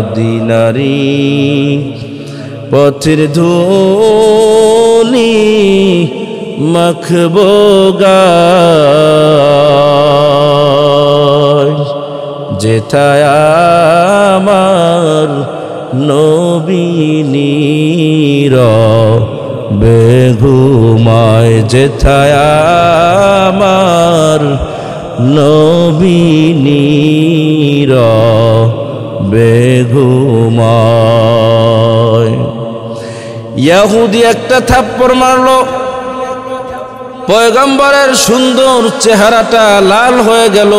মদিনারি পথের ধুলি মাখবো গায় যেথায় আমার নবী নীরবে ঘুমায় যেথায় আমার নবী নীরবে ঘুমায়। ইহুদি একটা থাপ্পড় মারলো, পয়গম্বরের সুন্দর চেহারাটা লাল হয়ে গেল,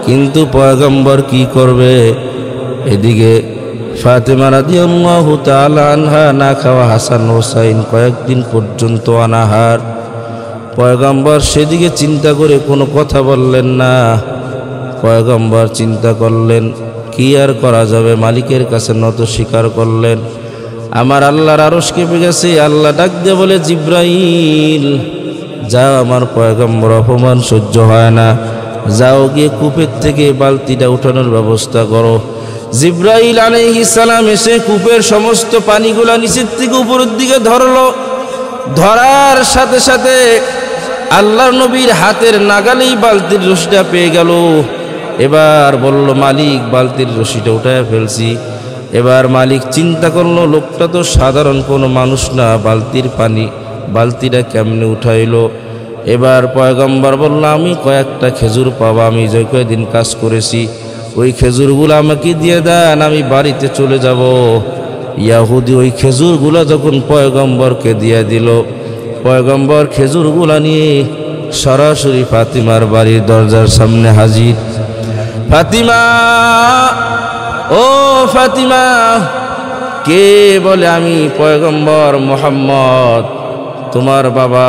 কিন্তু পয়গম্বর কি করবে? এদিকে ফাতেমা রাদিয়াল্লাহু তাআলা আনহা না খাওয়া হাসান হোসাইন কয়েকদিন পর্যন্ত অনাহার। পয়গম্বর সেদিকে চিন্তা করে কোনো কথা বললেন না। পয়গম্বর চিন্তা করলেন কি আর করা যাবে, মালিকের কাছে নত স্বীকার করলেন। আমার আল্লাহর আরশ কেঁপে গেছে। আল্লাহ ডাক দিয়ে বলে, জিব্রাইল যাও, আমার পয়গম্বর অপমান সহ্য হয় না, যাও গিয়ে কূপের থেকে বালতিটা উঠানোর ব্যবস্থা করো। জিব্রাইল আলাইহিস সালাম এসে কূপের সমস্ত পানিগুলা নিচের থেকে উপরের দিকে ধরলো। ধরার সাথে সাথে আল্লাহর নবীর হাতের নাগালেই বালতির রশিটা পেয়ে গেল। এবার বলল, মালিক বালতির রশিটা উঠায় ফেলছি। এবার মালিক চিন্তা করলো, লোকটা তো সাধারণ কোনো মানুষ না, বালতিটা কেমনে উঠাইলো? এবার পয়গম্বর বলল, আমি কয়েকটা খেজুর পাবো, আমি যে কয়েকদিন কাজ করেছি ওই খেজুরগুলো আমাকে দিয়ে দেন, আমি বাড়িতে চলে যাব। ইহুদি ওই খেজুরগুলো যখন পয়গম্বরকে দিয়ে দিল, পয়গম্বর খেজুরগুলা নিয়ে সরাসরি ফাতিমার বাড়ির দরজার সামনে হাজির। ফাতিমা, ও ফাতিমা, কে বলে? আমি পয়গম্বর মুহাম্মদ, তোমার বাবা।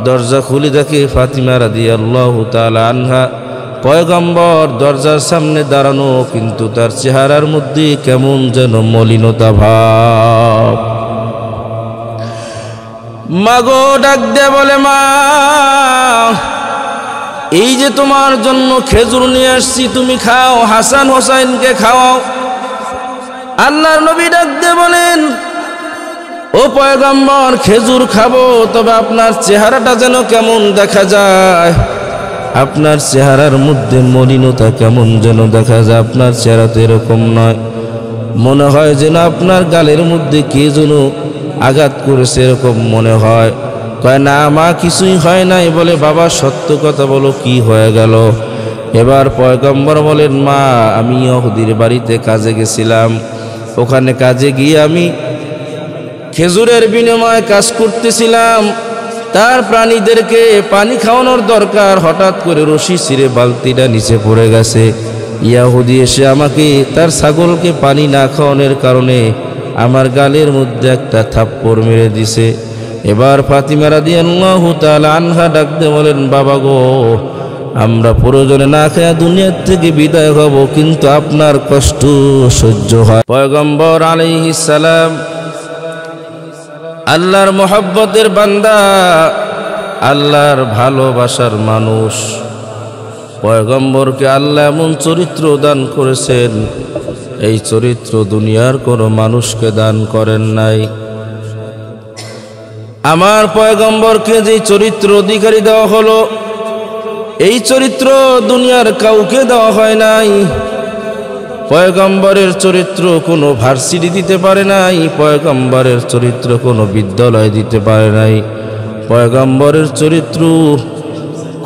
দরজা খুলে দেখে ফাতিমা রাদিয়াল্লাহু তাআলা আনহা পয়গম্বর দরজার সামনে দাঁড়ানো, কিন্তু তার চেহারার মধ্যে কেমন যেন মলিনতা ভাব। মাগো ডাক দে বলে, মা এই যে তোমার জন্য খেজুর নিয়ে আসছি, তুমি খাও, হাসান হোসাইনকে খাওয়াও। আল্লাহর নবী ডাক দে বলেন, ও পয়গম্বর খেজুর খাবো, তবে আপনার চেহারাটা যেন কেমন দেখা যায়, আপনার চেহারার মধ্যে মলিনতা কেমন যেন দেখা যায়, আপনার চেহারা তো এরকম নয়, মনে হয় যেন আপনার গালের মধ্যে কে যেন আঘাত করেছে এরকম মনে হয়। কয় না মা, কিছুই হয় নাই। বলে, বাবা সত্য কথা বলো, কি হয়ে গেল? এবার পয়গম্বর বলেন, মা আমি ইহুদির বাড়িতে কাজে গেছিলাম, ওখানে কাজে গিয়ে আমি খেজুরের বিনিময়ে কাজ করতেছিলাম, তার প্রাণীদেরকে পানি খাওয়ানোর দরকার, হঠাৎ করে রশি ছিঁড়ে বালতিটা নিচে পড়ে গেছে। ইহুদি এসে আমাকে তার ছাগলকে পানি না খাওয়ানোর কারণে আমার গালের মধ্যে একটা থাপ্পড় মেরে দিছে। এবার ফাতিমা রাদিয়াল্লাহু তাআলা আনহা ডাক দিয়ে বলেন, বাবা গো, আমরা প্রয়োজনে না খেয়ে দুনিয়ার থেকে বিদায় হব, কিন্তু আপনার কষ্ট সহ্য হয়। পয়গম্বর আলাইহিস সালাম আল্লাহর মহব্বতের বান্দা, আল্লাহর ভালোবাসার মানুষ। পয়গম্বরকে আল্লাহ এমন চরিত্র দান করেছেন, এই চরিত্র দুনিয়ার কোনো মানুষকে দান করেন নাই। আমার পয়গম্বরকে যে চরিত্র অধিকারী দেওয়া হলো, এই চরিত্র দুনিয়ার কাউকে দেওয়া হয় নাই। পয়গম্বরের চরিত্র কোনো ভার্সিটি দিতে পারে নাই, পয়গম্বরের চরিত্র কোনো বিদ্যালয় দিতে পারে নাই, পয়গম্বরের চরিত্র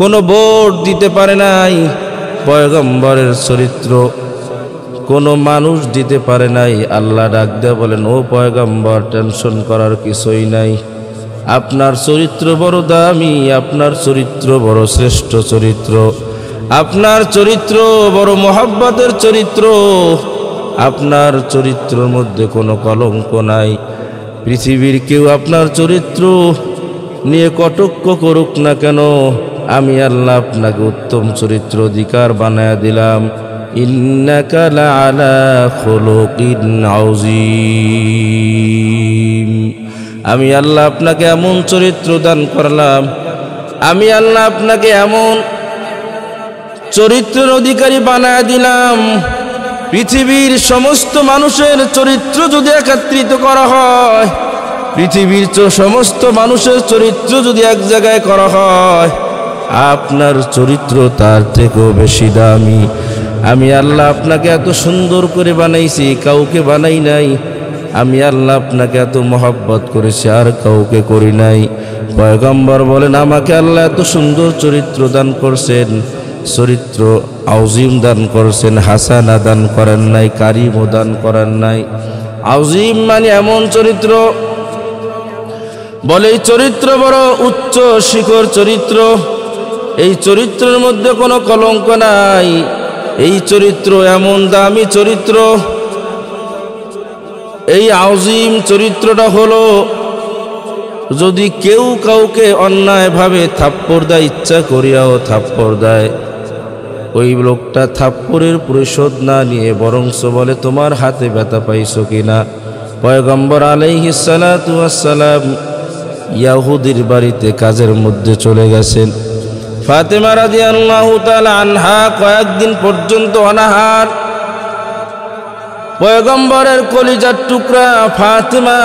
কোনো বোর্ড দিতে পারে নাই, পয়গম্বরের চরিত্র কোনো মানুষ দিতে পারে নাই। আল্লাহ ডাক দিয়ে বলেন, ও পয়গম্বর, টেনশন করার কিছুই নাই, আপনার চরিত্র বড় দামি, আপনার চরিত্র বড় শ্রেষ্ঠ চরিত্র, আপনার চরিত্র বড় মহব্বতের চরিত্র, আপনার চরিত্রের মধ্যে কোনো কলঙ্ক নাই। পৃথিবীর কেউ আপনার চরিত্র নিয়ে কটক্ষ করুক না কেন, আমি আল্লাহ আপনাকে উত্তম চরিত্র অধিকার বানায়া দিলাম। ইন্নাকা লাআলা খুলুকিন আযীম। আমি আল্লাহ আপনাকে এমন চরিত্র দান করলাম, আমি আল্লাহ আপনাকে এমন চরিত্রের অধিকারী বানায়া দিলাম, পৃথিবীর সমস্ত মানুষের চরিত্র যদি একত্রিত করা হয়, পৃথিবীর সমস্ত মানুষের চরিত্র যদি এক জায়গায় করা হয়, আপনার চরিত্র তার থেকেও বেশি দামি। আমি আল্লাহ আপনাকে এত সুন্দর করে বানাইছি, কাউকে বানাই নাই। আমি আল্লাহ আপনাকে এত মহব্বত করেছি, আর কাউকে করি নাই। পয়গম্বর বলেন, আমাকে আল্লাহ এত সুন্দর চরিত্র দান করছেন, চরিত্র আউজিম দান করছেন, হাসানা দান করেন নাই, কারিমও দান করেন নাই। আউজিম মানে এমন চরিত্র, বলে এই চরিত্র বড় উচ্চ শিখর চরিত্র, এই চরিত্রের মধ্যে কোনো কলঙ্ক নাই। এই চরিত্র এমন দামি চরিত্র। এই আউজিম চরিত্রটা হলো, যদি কেউ কাউকে অন্যায়ভাবে থাপ্পড় দেয়, ইচ্ছা করিয়াও থাপ্পড় দেয়, ওই লোকটা থাপ্পড়ের প্রতিশোধ না নিয়ে বরংস বলে, তোমার হাতে ব্যথা পাইছো কিনা। পয়গম্বর আলাইহিস সালাতু ওয়াস সালাম ইয়াহুদির বাড়িতে কাজের মধ্যে চলে গেছেন। ফাতেমা রাদিয়াল্লাহু তাআলা আনহা কয়েকদিন পর্যন্ত অনাহার। পয়গম্বরের কলিজার টুকরা ফাতেমা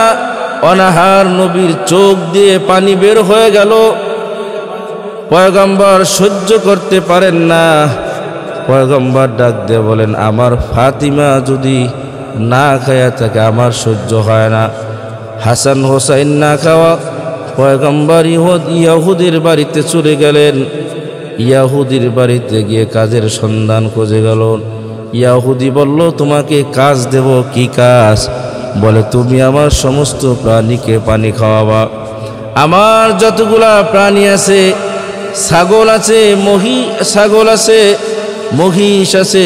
অনাহার, নবীর চোখ দিয়ে পানি বের হয়ে গেল। পয়গম্বর সহ্য করতে পারেন না। পয়গম্বর ডাক দিয়ে বলেন, আমার ফাতিমা যদি না খায়া থাকে আমার সহ্য হয় না। হাসান হোসাইন না খাওয়া। পয়গম্বর ইয়াহুদির বাড়িতে চলে গেলেন। ইয়াহুদির বাড়িতে গিয়ে কাজের সন্ধান খুঁজে গেল। ইয়াহুদি বলল, তোমাকে কাজ দেব। কি কাজ? বলে, তুমি আমার সমস্ত প্রাণীকে পানি খাওয়াবা। আমার যতগুলা প্রাণী আছে, ছাগল আছে, ছাগল আছে, মহিষ আছে,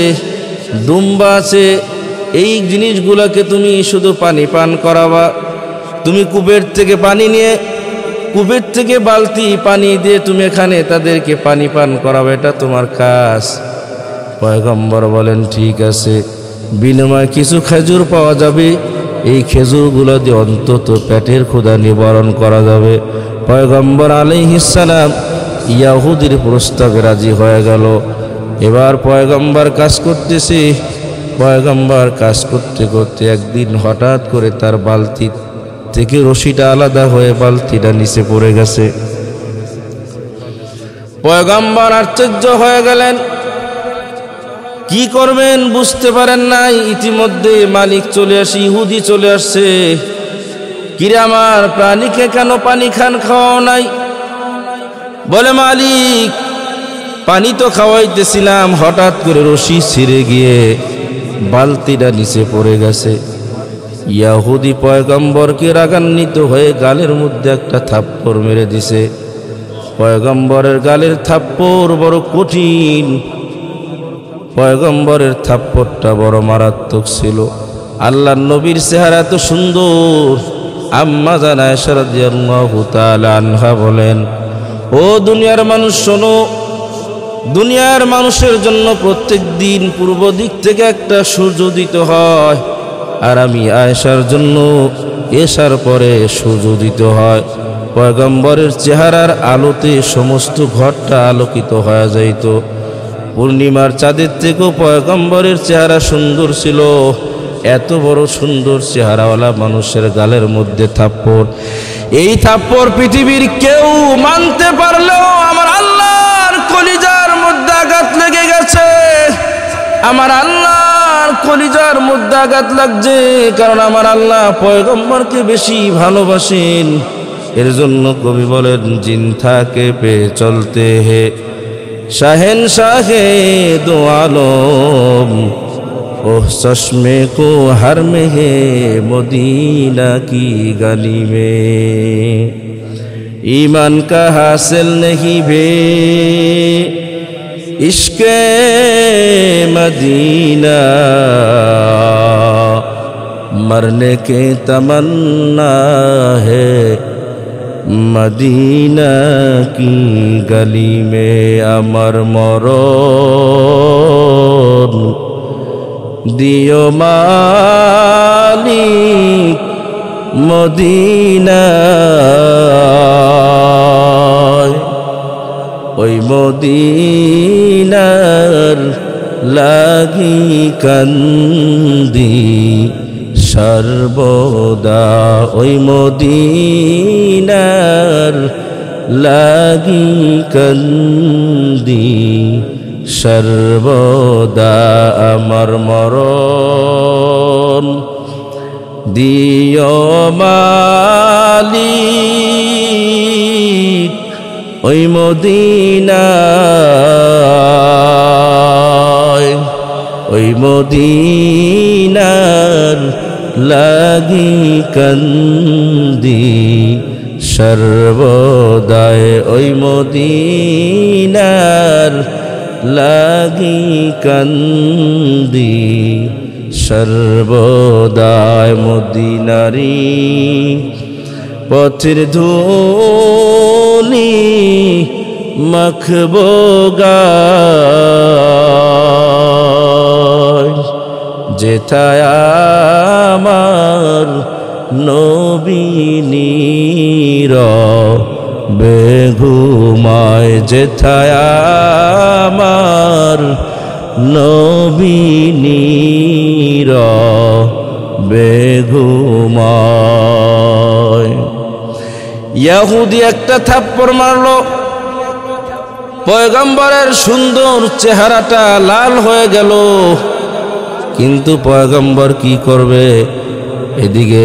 দুম্বা আছে, এই জিনিসগুলোকে তুমি শুধু পানি পান করাবা। তুমি কূপের থেকে পানি নিয়ে, কূপের থেকে বালতি পানি দিয়ে তুমি এখানে তাদেরকে পানি পান করাবে, এটা তোমার কাজ। পয়গম্বর বলেন, ঠিক আছে, বিনিময়ে কিছু খেজুর পাওয়া যাবে, এই খেজুরগুলো দিয়ে অন্তত পেটের ক্ষুধা নিবারণ করা যাবে। পয়গম্বর আলাইহিস সালাম ইয়াহুদির প্রস্তাবে রাজি হয়ে গেল। এবার পয়গম্বর কাজ করতেছে। পয়গম্বর কাজ করতে করতে একদিন হঠাৎ করে তার বালতি থেকে রশিটা আলাদা হয়ে বালতিটা নিচে পড়ে গেছে। পয়গম্বর আশ্চর্য হয়ে গেলেন, কি করবেন বুঝতে পারেন নাই। ইতিমধ্যে মালিক চলে আসে, ইহুদি চলে আসছে। কিরে, আমার প্রাণীকে কেন পানি খাওয়াও নাই? বলে, মালিক, পানি তো খাওয়াইতেছিলাম, হঠাৎ করে রশি ছিঁড়ে গিয়ে বালতিটা নিচে পড়ে গেছে। ইয়াহুদি পয়গম্বরকে রাগান্বিত হয়ে গালের মধ্যে একটা থাপ্পড় মেরে দিছে। পয়গম্বরের গালের থাপ্পড় বড় কঠিন, পয়গম্বরের থাপ্পড়টা বড় মারাত্মক ছিল। আল্লাহর নবীর চেহারা এত সুন্দর। আম্মা জান আয়েশা রাদিয়াল্লাহু তাআলা আনহা বলেন, ও দুনিয়ার মানুষ শোনো, দুনিয়ার মানুষের জন্য প্রত্যেক দিন পূর্ব দিক থেকে একটা সূর্য উদিত হয়, আর আমি আয়েশার জন্য এশার পরে সূর্য উদিত হয়। পয়গম্বরের চেহারার আলোতে সমস্ত ঘরটা আলোকিত হয়ে যাইত। পূর্ণিমার চাঁদের থেকেও পয়গম্বরের চেহারা সুন্দর ছিল। এত বড় সুন্দর চেহারাওয়ালা মানুষের গালের মধ্যে থাপ্পড়, এই থাপ্পড় পৃথিবীর কেউ মানতে পারলেও আমার আল্লাহর কলিজার মধ্যে আঘাত লেগে গেছে। আমার আল্লাহর কলিজার মধ্যে আঘাত লাগছে, কারণ আমার আল্লাহ পয়গম্বরকে বেশি ভালোবাসেন। এর জন্য কবি বলেন, জিন থাকে পে চলতে হে শাহেনশাহে দো আলম, ওহ চশমে কো হর মে হে মদিনা কি গলি মে, ईमान का हासिल नहीं भे इश्क़े मदीना, मरने के तमन्ना है मदीना की गली में, अमर मरण दियो मालिक মদিনা, ওই মদিনার লাগি কান্দি সর্বদা ওই মদিনার লাগি কান্দি সর্বদা আমার মরণ দিও মালিক ওই মদিনায় ওই মদিনার লাগি কান্দি সর্বদায় ওই মদিনার লাগি কান্দি সর্বদায় মদিনারি পথের ধুলি মাখবো গায় যেথায় আমার নবী নীরবে ঘুমায় যেথায় আমার নবী নীরবে ঘুমায়। ইহুদি একটা থাপ্পড় মারলো, পয়গম্বরের সুন্দর চেহারাটা লাল হয়ে গেল, কিন্তু পয়গম্বর কি করবে? এদিকে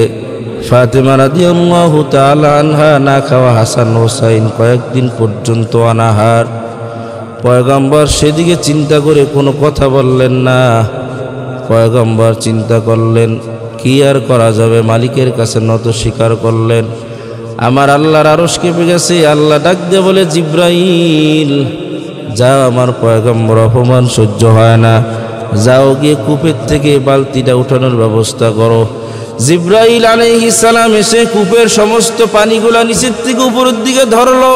ফাতেমা রাদিয়াল্লাহু তাআলা আনহা না খাওয়া হাসান হোসাইন কয়েকদিন পর্যন্ত অনাহার। পয়গম্বর সেদিকে চিন্তা করে কোনো কথা বললেন না। পয়গম্বর চিন্তা করলেন কি আর করা যাবে, মালিকের কাছে নত স্বীকার করলেন। আমার আল্লাহর আরশ কেঁপে গেছে। আল্লাহ ডাক দিয়ে বলে, জিব্রাইল যাও, আমার পয়গম্বর অপমান সহ্য হয় না, যাও গিয়ে কূপের থেকে বালতিটা উঠানোর ব্যবস্থা করো। জিব্রাইল আলাইহিস সালাম এসে কূপের সমস্ত পানিগুলা নিচের থেকে উপরের দিকে ধরলো।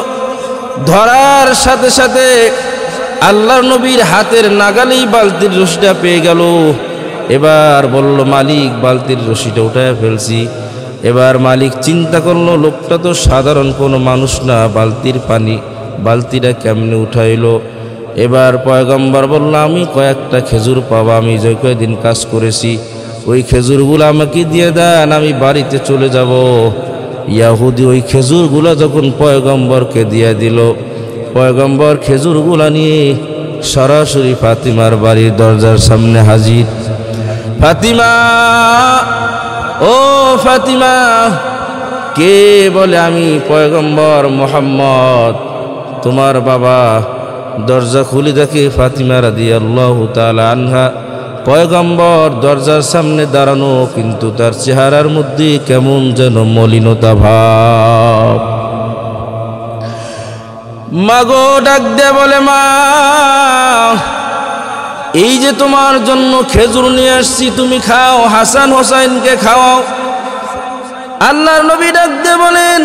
ধরার সাথে সাথে আল্লাহর নবীর হাতের নাগালেই বালতির রশিটা পেয়ে গেল। এবার বলল, মালিক বালতির রশিটা উঠায় ফেলছি। এবার মালিক চিন্তা করলো, লোকটা তো সাধারণ কোনো মানুষ না, বালতিটা কেমনে উঠাইলো? এবার পয়গম্বর বলল, আমি কয়েকটা খেজুর পাবো, আমি যে কয়েকদিন কাজ করেছি ওই খেজুরগুলো আমাকে দিয়ে দেন, আমি বাড়িতে চলে যাব। ইহুদি ওই খেজুরগুলো যখন পয়গম্বরকে দিয়ে দিল, পয়গম্বর খেজুরগুলা নিয়ে সরাসরি ফাতিমার বাড়ির দরজার সামনে হাজির। ফাতিমা, ও ফাতিমা, কে বলে? আমি পয়গম্বর মুহাম্মদ, তোমার বাবা। দরজা খুলে দেখে ফাতিমা রাদিয়াল্লাহু তাআলা আনহা পয়গম্বর দরজার সামনে দাঁড়ানো, কিন্তু তার চেহারার মধ্যে কেমন যেন মলিনতা ভাব। মাগো ডাক দে বলে, মা, এই যে তোমার জন্য খেজুর নিয়ে আসছি, তুমি খাও, হাসান হোসাইনকে খাওয়াও। আল্লাহর নবী ডাক দে বলেন,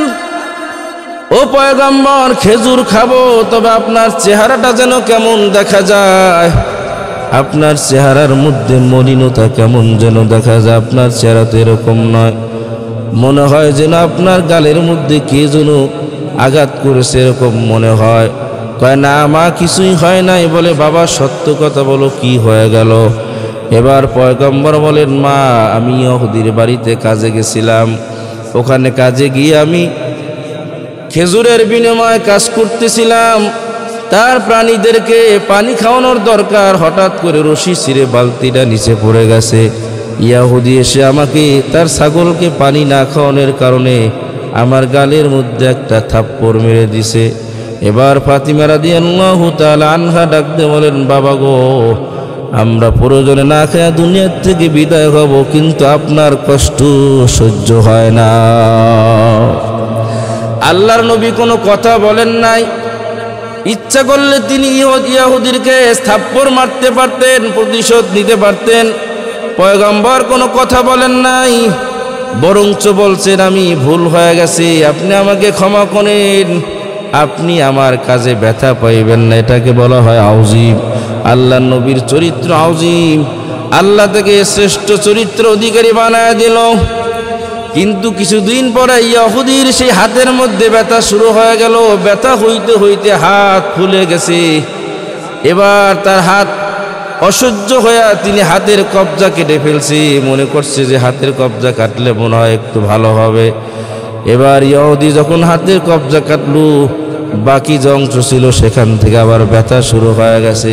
ও পয়গম্বর, খেজুর খাবো, তবে আপনার চেহারাটা যেন কেমন দেখা যায়, আপনার চেহারার মধ্যে মলিনতা কেমন যেন দেখা যায়, আপনার চেহারা তো এরকম নয়, মনে হয় যেন আপনার গালের মধ্যে কে যেন আঘাত করেছে, এরকম মনে হয়। কয় না মা, কিছুই হয় নাই। বলে, বাবা সত্য কথা বলো, কি হয়ে গেল? এবার পয়গম্বর বলেন, মা, আমি ইহুদির বাড়িতে কাজে গেছিলাম, ওখানে কাজে গিয়ে আমি খেজুরের বিনিময়ে কাজ করতেছিলাম, তার প্রাণীদেরকে পানি খাওয়ানোর দরকার, হঠাৎ করে রশি ছিঁড়ে বালতিটা নিচে পড়ে গেছে। ইহুদি এসে আমাকে তার ছাগলকে পানি না খাওয়ানোর কারণে আমার গালের মধ্যে একটা থাপ্পড় মেরে দিছে। এবার ফাতিমা রাদিয়াল্লাহু তাআলা আনহা ডাক দিয়ে বলেন, বাবা গো, আমরা প্রয়োজনে না খেয়ে দুনিয়ার থেকে বিদায় হব, কিন্তু আপনার কষ্ট সহ্য হয় না। আল্লাহর নবী কোনো কথা বলেন নাই। ইচ্ছা করলে তিনি ইহুদিরকে থাপ্পড় মারতে পারতেন, প্রতিশোধ নিতে পারতেন। পয়গম্বর কোনো কথা বলেন নাই, বরঞ্চ বলছেন, আমি ভুল হয়ে গেছি, আপনি আমাকে ক্ষমা করেন, আপনি আমার কাজে ব্যথা পাইবেন না। এটাকে বলা হয় আউজিম। আল্লাহ নবীর চরিত্র আউজিম, আল্লাহ থেকে শ্রেষ্ঠ চরিত্র অধিকারী বানায় দিল। কিন্তু কিছুদিন পরে ইহুদির সেই হাতের মধ্যে ব্যথা শুরু হয়ে গেল। ব্যথা হইতে হইতে হাত ফুলে গেছে। এবার তার হাত অসহ্য হইয়া তিনি হাতের কবজা কেটে ফেলছি, মনে করছে যে হাতের কবজা কাটলে মনে হয় একটু ভালো হবে। এবার ইহুদি যখন হাতের কবজা কাটলো, বাকি যে অংশ ছিল সেখান থেকে আবার ব্যথা শুরু হয়ে গেছে।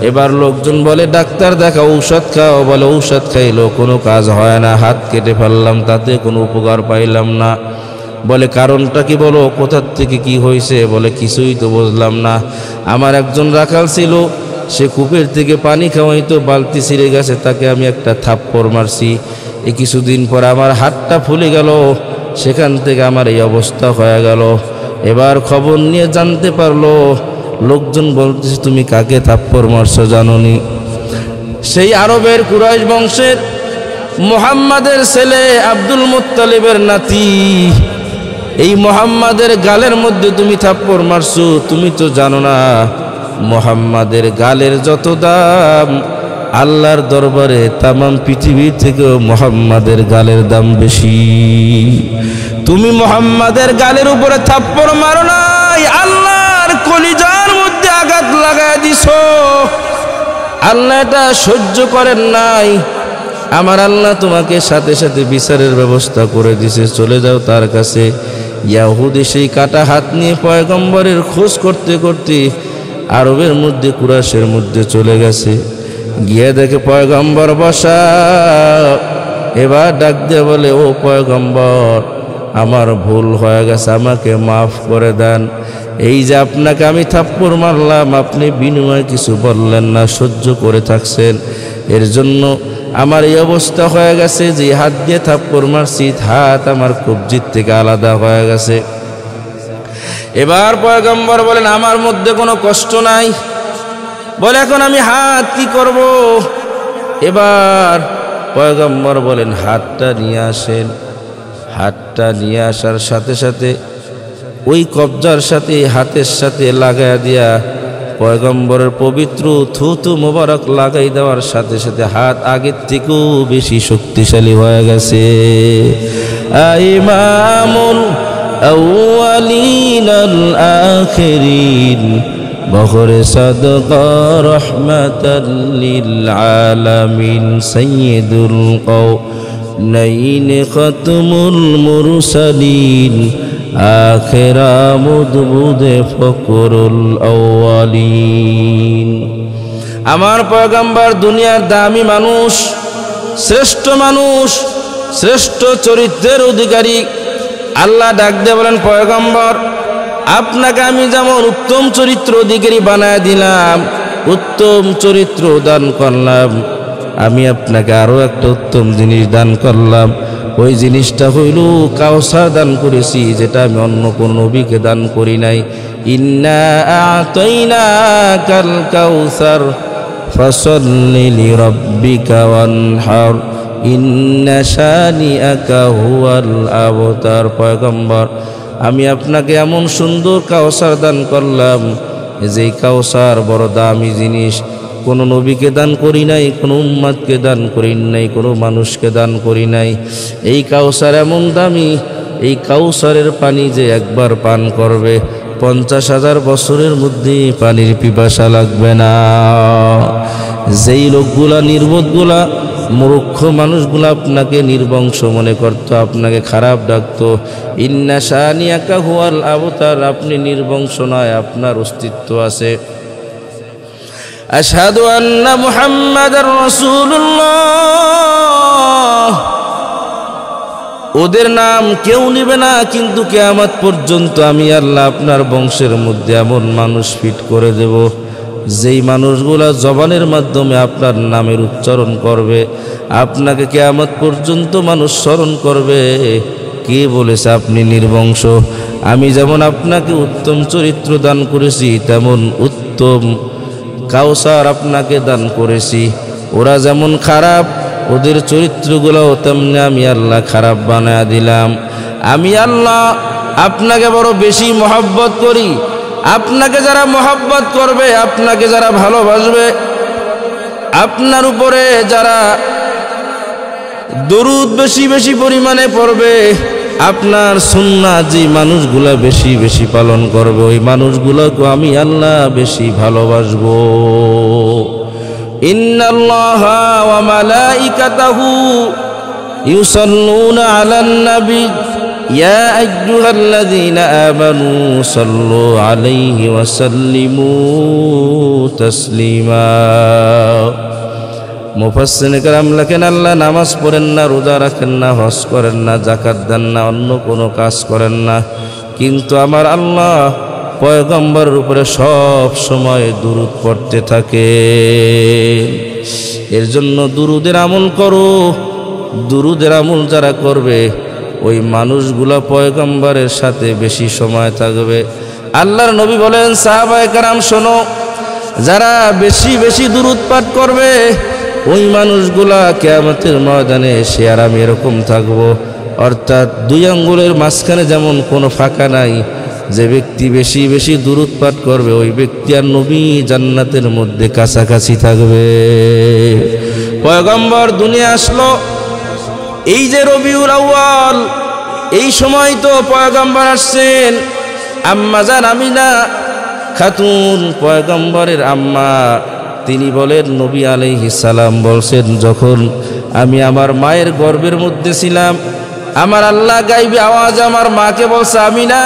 এবার লোকজন বলে ডাক্তার দেখাও, ঔষধ খাও। বলে ঔষধ খাইলো কোনো কাজ হয় না, হাত কেটে ফেললাম তাতে কোনো উপকার পাইলাম না। বলে কারণটা কি বলো, কোথার থেকে কি হয়েছে? বলে কিছুই তো বুঝলাম না। আমার একজন রাখাল ছিল, সে কূপের থেকে পানি খাওয়াইতো, বালতি ছিঁড়ে গেছে, তাকে আমি একটা থাপ্পড় মারছি। এই কিছুদিন পর আমার হাতটা ফুলে গেল, সেখান থেকে আমার এই অবস্থা হয়ে গেল। এবার খবর নিয়ে জানতে পারলো, লোকজন বলতেছে তুমি কাকে থাপ্পড় মারছো জানোনি? সেই আরবের কুরাইশ বংশের মুহাম্মাদের ছেলে আব্দুল মুত্তালিবের নাতি। এই মুহাম্মাদের গালের মধ্যে তুমি থাপ্পড় মারছো, তুমি তো জানো না মুহাম্মাদের গালের যত দাম আল্লাহর দরবারে তামাম পৃথিবীর থেকেও মুহাম্মাদের গালের দাম বেশি। তুমি মুহাম্মাদের গালের উপরে থাপ্পড় মারো নাই, আল্লাহর কলিজার মধ্যে আঘাত লাগায় দিছো। আল্লাহ এটা সহ্য করেন নাই। আমার আল্লাহ তোমাকে সাথে সাথে বিচারের ব্যবস্থা করে দিছে, চলে যাও তার কাছে। ইহুদি সেই কাটা হাত নিয়ে পয়গম্বরের খোঁজ করতে করতে আরবের মধ্যে কুরাইশের মধ্যে চলে গেছে। গিয়ে দেখে পয়গম্বর বসা। এবার ডাক দিয়ে বলে, ও পয়গম্বর, আমার ভুল হয়ে গেছে, আমাকে মাফ করে দেন। এই যে আপনাকে আমি থাপ্পড় মারলাম, আপনি বিনিময়ে কিছু বললেন না, সহ্য করে থাকছেন, এর জন্য আমার এই অবস্থা হয়ে গেছে। যে হাত দিয়ে থাপ্পড় মারছি, হাত আমার কবজির থেকে আলাদা হয়ে গেছে। এবার পয়গম্বর বলেন, আমার মধ্যে কোনো কষ্ট নাই। বলে এখন আমি হাত কি করব? এবার পয়গম্বর বলেন, হাতটা নিয়ে আসেন। হাতটা নিয়ে আসার সাথে সাথে ওই কবজার সাথে হাতের সাথে লাগাই দিয়া পয়গম্বরের পবিত্র থুতু মোবারক লাগাই দেওয়ার সাথে সাথে হাত আগের থেকেও বেশি শক্তিশালী হয়ে গেছে। ইমামুল আউয়ালিন আল আখিরিন বখরে সাদকা রহমাতাল লিল আলামিন সাইয়্যিদুল কাওনাইন খাতমুল মুরসালিন আখিরা মুদবুদে ফকরুল আউয়ালিন। আমার পয়গম্বর দুনিয়ার দামি মানুষ, শ্রেষ্ঠ মানুষ, শ্রেষ্ঠ চরিত্রের অধিকারী। আল্লাহ ডাক দিয়ে বলেন, পয়গম্বর আপনাকে আমি যেমন উত্তম চরিত্র অধিকারী বানায় দিলাম, উত্তম চরিত্র দান করলাম, আমি আপনাকে আরো একটা উত্তম জিনিস দান করলাম। ওই জিনিসটা হইল কাউসার দান করেছি, যেটা আমি অন্য কোন নবীকে দান করি নাই। ইন্না আতাইনাকাল কাউসার ফাসাল্লি লিরাব্বিকা ওয়ানহার ইন্না শানিআকা হুয়াল আবতার। পয়গম্বর আমি আপনাকে এমন সুন্দর কাউসার দান করলাম, যে কাউসার বড় দামি জিনিস, কোনো নবীকে দান করি নাই, কোনো উম্মতকে দান করি নাই, কোনো মানুষকে দান করি নাই। এই কাউসার এমন দামি, এই কাউসারের পানি যে একবার পান করবে 50,000 বছরের মধ্যে পানির পিপাসা লাগবে না। যেই লোকগুলা নির্বোধগুলা মূর্খ মানুষগুলা আপনাকে নির্বংশ মনে করত, আপনাকে খারাপ ডাকতো, ইন্না শানিআকা হুয়াল আবতার, আপনি নির্বংশ নয়, আপনার অস্তিত্ব আছে। আশহাদু আন্না মুহাম্মাদার রাসূলুল্লাহ। ওদের নাম কেউ নেবে না, কিন্তু কিয়ামত পর্যন্ত আমি আল্লাহ আপনার বংশের মধ্যে এমন মানুষ ফিট করে দেব, যেই মানুষগুলা জবানের মাধ্যমে আপনার নামের উচ্চারণ করবে, আপনাকে কিয়ামত পর্যন্ত মানুষ স্মরণ করবে। কে বলেছে আপনি নির্বংশ? আমি যেমন আপনাকে উত্তম চরিত্র দান করেছি, তেমন উত্তম কাউসার আপনাকে দান করেছি। ওরা যেমন খারাপ, ওদের চরিত্রগুলোও তেমনি আমি আল্লাহ খারাপ বানায় দিলাম। আমি আল্লাহ আপনাকে বড় বেশি মহব্বত করি। আপনাকে যারা মহব্বত করবে, আপনাকে যারা ভালোবাসবে, আপনার উপরে যারা দরুদ বেশি বেশি পরিমাণে পড়বে, আপনার সুন্নাত যে মানুষগুলা বেশি বেশি পালন করবে, ওই মানুষগুলোকে আমি আল্লাহ বেশি ভালোবাসবো। ইন্নাল্লাহা ওয়া মালাইকাতাহু ইউসাল্লুনা আলান নবী ইয়া আইয়ুহাল্লাযীনা আমানু সাল্লু আলাইহি ওয়া সাল্লিমু তাসলিমা। মুফাসসিরিনে কেরাম লেখেন, আল্লাহ নামাজ পড়েন না, রোজা রাখেন না, হজ করেন না, যাকাত দেন না, অন্য কোনো কাজ করেন না, কিন্তু আমার আল্লাহ পয়গম্বরের উপরে সব সময় দুরূদ পড়তে থাকে। এর জন্য দুরূদের আমল করো। দুরূদের আমল যারা করবে ওই মানুষগুলো পয়গম্বরের সাথে বেশি সময় থাকবে। আল্লাহর নবী বলেন, সাহাবায়ে কেরাম শোনো, যারা বেশি বেশি দুরূদ পাঠ করবে ওই মানুষগুলা কিয়ামতের ময়দানে সে আর আমি এরকম থাকবো, অর্থাৎ দুই আঙ্গুলের মাঝখানে যেমন কোনো ফাঁকা নাই। যে ব্যক্তি বেশি বেশি দুরূদ পাঠ করবে ওই ব্যক্তি আর নবী জান্নাতের মধ্যে কাছাকাছি থাকবে। পয়গম্বর দুনিয়া আসলো এই যে রবিউল আউয়াল, এই সময় তো পয়গম্বর আসছেন। আম্মা জান আমিনা খাতুন পয়গম্বরের আম্মা, তিনি বলেন নবী আলাইহিস সালাম বলছেন, যখন আমি আমার মায়ের গর্ভের মধ্যে ছিলাম আমার আল্লাহ গাইবে আওয়াজ আমার মাকে বলছে, আমিনা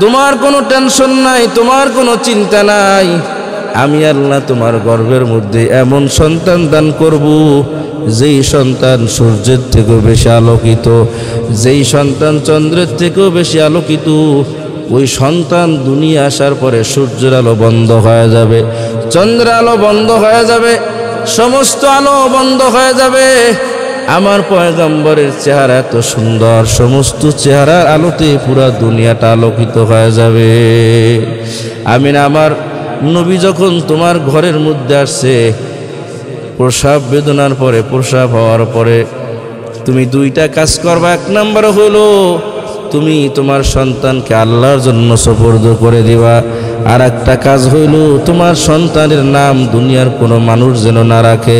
তোমার কোনো টেনশন নাই, তোমার কোনো চিন্তা নাই, আমি আল্লাহ তোমার গর্ভের মধ্যে এমন সন্তান দান করব যেই সন্তান সূর্যের থেকেও বেশি আলোকিত, যেই সন্তান চন্দ্রের থেকেও বেশি আলোকিত। ওই সন্তান দুনিয়া আসার পরে সূর্যের আলো বন্ধ হয়ে যাবে, চন্দ্রের আলো বন্ধ হয়ে যাবে, সমস্ত আলো বন্ধ হয়ে যাবে। আমার পয়গম্বরের চেহারা এত সুন্দর, সমস্ত চেহারার আলোতে পুরা দুনিয়াটা আলোকিত হয়ে যাবে। আমিনা আমার নবী যখন তোমার ঘরের মধ্যে আসছে, প্রসাব বেদনার পরে, প্রসাব হওয়ার পরে তুমি দুইটা কাজ করবা। এক নম্বর হলো তুমি তোমার সন্তানকে আল্লাহর জন্য সুপর্দ করে দিবা, আর একটা কাজ হইল তোমার সন্তানের নাম দুনিয়ার কোনো মানুষ যেন না রাখে।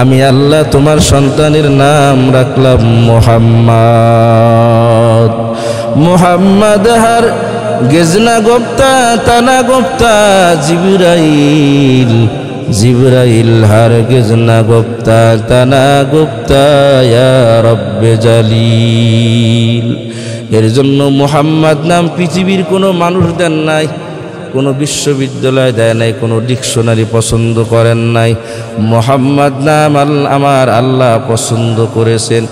আমি আল্লাহ তোমার সন্তানের নাম রাখলাম মুহাম্মদ। মুহাম্মদ হার গেজনা গোপ্তা তানা গোপ্তা জিবরাইল, জিবরাইল হার গেজনা গোপ্তা তানা গোপ্তা ইয়া রব্বে জালিল। এর জন্য মুহাম্মদ নাম পৃথিবীর কোনো মানুষ দেন নাই, কোনো বিশ্ববিদ্যালয় দেয় নাই, কোনো ডিকশনারি পছন্দ করেন নাই। মুহাম্মদ নাম আমার আল্লাহ পছন্দ করেছেন,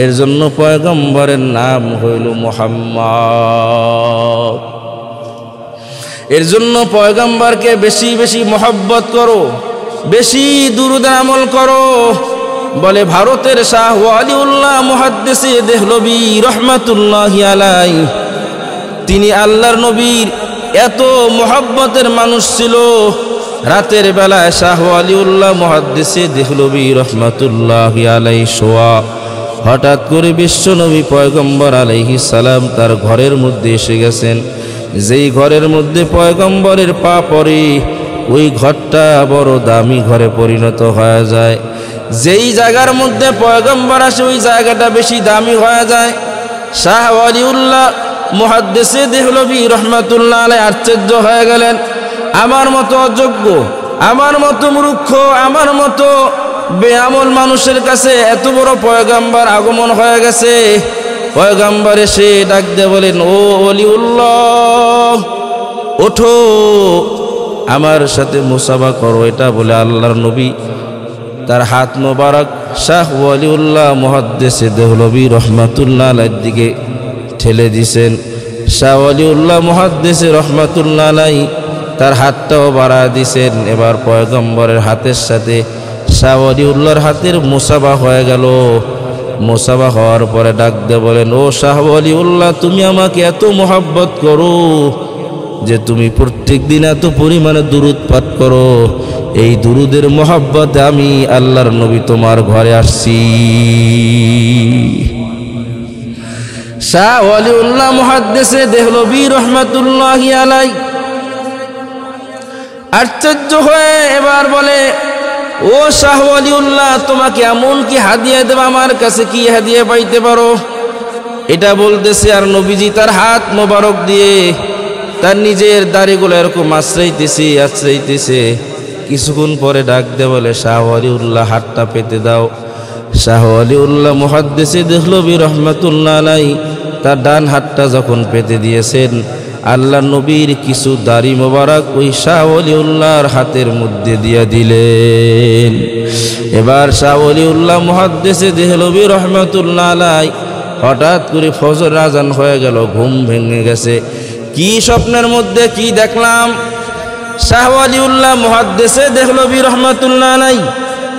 এর জন্য পয়গম্বরের নাম হইল মুহাম্মদ। এর জন্য পয়গম্বরকে বেশি বেশি মহব্বত করো, বেশি দুরূদের আমল করো। বলে ভারতের শাহ ওয়ালিউল্লাহ মুহাদ্দিসে দেহলভী রহমাতুল্লাহি আলাইহি, তিনি আল্লাহর নবীর এত মহব্বতের মানুষ ছিল। রাতের বেলায় শাহ ওয়ালিউল্লাহ মুহাদ্দিসে দেহলভী রহমাতুল্লাহি আলাইহি শোয়া, হঠাৎ করে বিশ্বনবী পয়গম্বর আলাইহিস সালাম তার ঘরের মধ্যে এসে গেছেন। যেই ঘরের মধ্যে পয়গম্বরের পা পড়ে ওই ঘরটা বড় দামি ঘরে পরিণত হয়ে যায়। যেই জায়গার মধ্যে পয়গম্বর আসে ওই জায়গাটা বেশি দামি হয়ে যায়। শাহ ওয়ালিউল্লাহ মুহাদ্দিসে দেহলভী রহমাতুল্লাহ আলাইহি আশ্চর্য হয়ে গেলেন, আমার মতো অযোগ্য, আমার মতো মূর্খ, আমার মতো বেআমল মানুষের কাছে এত বড় পয়গম্বর আগমন হয়ে গেছে। পয়গম্বর এসে ডাক দিয়ে বলেন, ও ওলিউল্লাহ ওঠো, আমার সাথে মুসাফা করো। এটা বলে আল্লাহর নবী তার হাত মোবারক শাহ ওয়ালিউল্লাহ মুহাদ্দিসে দেহলভী রহমাতুল্লাহ আলাইহির দিকে ঠেলে দিছেন। শাহ ওয়ালিউল্লাহ মুহাদ্দিসে রহমাতুল্লাহ আলাইহি তার হাতটাও বাড়ায় দিছেন। এবার পয়গম্বরের হাতের সাথে শাহ ওয়ালিউল্লাহর হাতের মুসাফা হয়ে গেল। মুসাফা হওয়ার পরে ডাক দিয়ে বলেন, ও শাহ ওয়ালিউল্লাহ তুমি আমাকে এত মহব্বত করো যে তুমি প্রত্যেক দিন এত পরিমাণে দুরূদ পাঠ করো। এই দুরূদের মহব্বতে আমি আল্লাহর নবী তোমার ঘরে আসছি। শাহ ওয়ালিউল্লাহ মুহাদ্দিসে দেহলভী রহমাতুল্লাহি আলাইহি আশ্চর্য হয়ে এবার বলে, ও শাহ ওয়ালিউল্লাহ তোমাকে এমন কি হাদিয়া দেব, আমার কাছে কি হাদিয়া পাইতে পারো? এটা বলতেছে আর নবীজি তার হাত মোবারক দিয়ে তার নিজের দাড়িগুলো এরকম আশ্রাইতেছে। কিছুক্ষণ পরে ডাক দে বলে, শাহ ওয়ালিউল্লাহ হাতটা পেতে দাও। শাহ ওয়ালিউল্লাহ মুহাদ্দিসে দেহলভী রহমাতুল্লাহ আলাইহি তার ডান হাতটা যখন পেতে দিয়েছেন, আল্লাহ নবীর কিছু দাড়ি মোবারক ওই শাহ ওয়ালিউল্লাহর হাতের মধ্যে দিয়ে দিলেন। এবার শাহ ওয়ালিউল্লাহ মুহাদ্দিসে দেহলভী রহমাতুল্লাহ আলাইহি হঠাৎ করে ফজর আজান হয়ে গেল, ঘুম ভেঙে গেছে। কি স্বপ্নের মধ্যে কি দেখলাম? শাহ ওয়ালিউল্লাহ মুহাদ্দিসে দেহলভী রহমাতুল্লাহ আলাইহি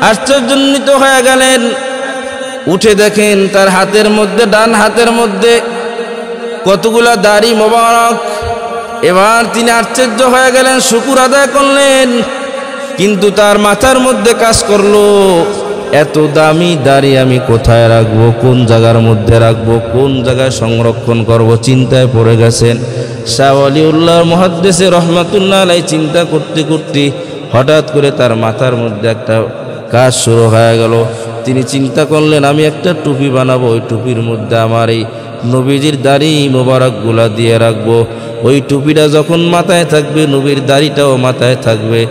আশ্চর্যান্বিত হয়ে গেলেন। উঠে দেখেন তার হাতের মধ্যে, ডান হাতের মধ্যে কতগুলা দাড়ি মোবারক। এবার তিনি আশ্চর্য হয়ে গেলেন, শুকর আদায় করলেন। কিন্তু তার মাথার মধ্যে কাজ করলো, এত দামি দাড়ি আমি কোথায় রাখবো, কোন জায়গার মধ্যে রাখবো, কোন জায়গায় সংরক্ষণ করব, চিন্তায় পড়ে গেছেন। শাহ ওয়ালিউল্লাহ মুহাদ্দিসে রহমাতুল্লাহ আলাইহি চিন্তা করতে করতে হঠাৎ করে তার মাথার মধ্যে একটা কাজ শুরু হয়ে গেল। তিনি চিন্তা করলেন, আমি একটা টুপি বানাবো, ওই টুপির মধ্যে আমার এই নবীজির দাড়ি মোবারকগুলা দিয়ে রাখবো। ওই টুপিটা যখন মাথায় থাকবে, নবীর দাড়িটাও মাথায় থাকবে।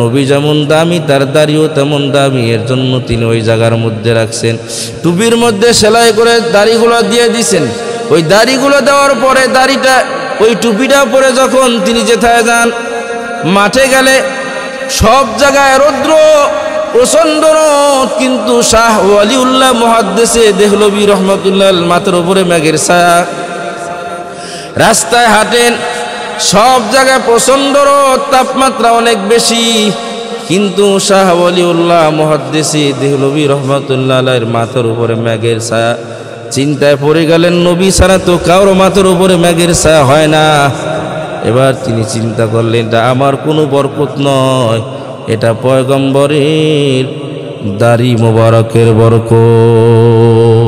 নবী যেমন দামি, তার দাড়িও তেমন দামি, এর জন্য তিনি ওই জায়গার মধ্যে রাখছেন। টুপির মধ্যে সেলাই করে দাড়িগুলো দিয়ে দিছেন। ওই দাড়িগুলো দেওয়ার পরে দাড়িটা, ওই টুপিটা পরে যখন তিনি যেথায় যান, মাঠে গেলে সব জায়গায় রৌদ্র, প্রচণ্ড রোদ, কিন্তু শাহ ওয়ালিউল্লাহ মুহাদ্দিসে দেহলভী রহমাতুল্লাহ মাথার উপরে মেঘের ছায়া। রাস্তায় হাঁটেন, সব জায়গায় প্রচণ্ড রোদ, তাপমাত্রা অনেক বেশি, কিন্তু শাহ ওয়ালিউল্লাহ মুহাদ্দিসে দেহলভী রহমাতুল্লাহ আলাইহির মাথার উপরে মেঘের ছায়া। চিন্তায় পড়ে গেলেন, নবী ছাড়া তো কারো মাথার উপরে মেঘের ছায়া হয় না। এবার তিনি চিন্তা করলেন, এটা আমার কোনো বরকত নয়, এটা পয়গম্বরের দাড়ি মোবারকের বরকত।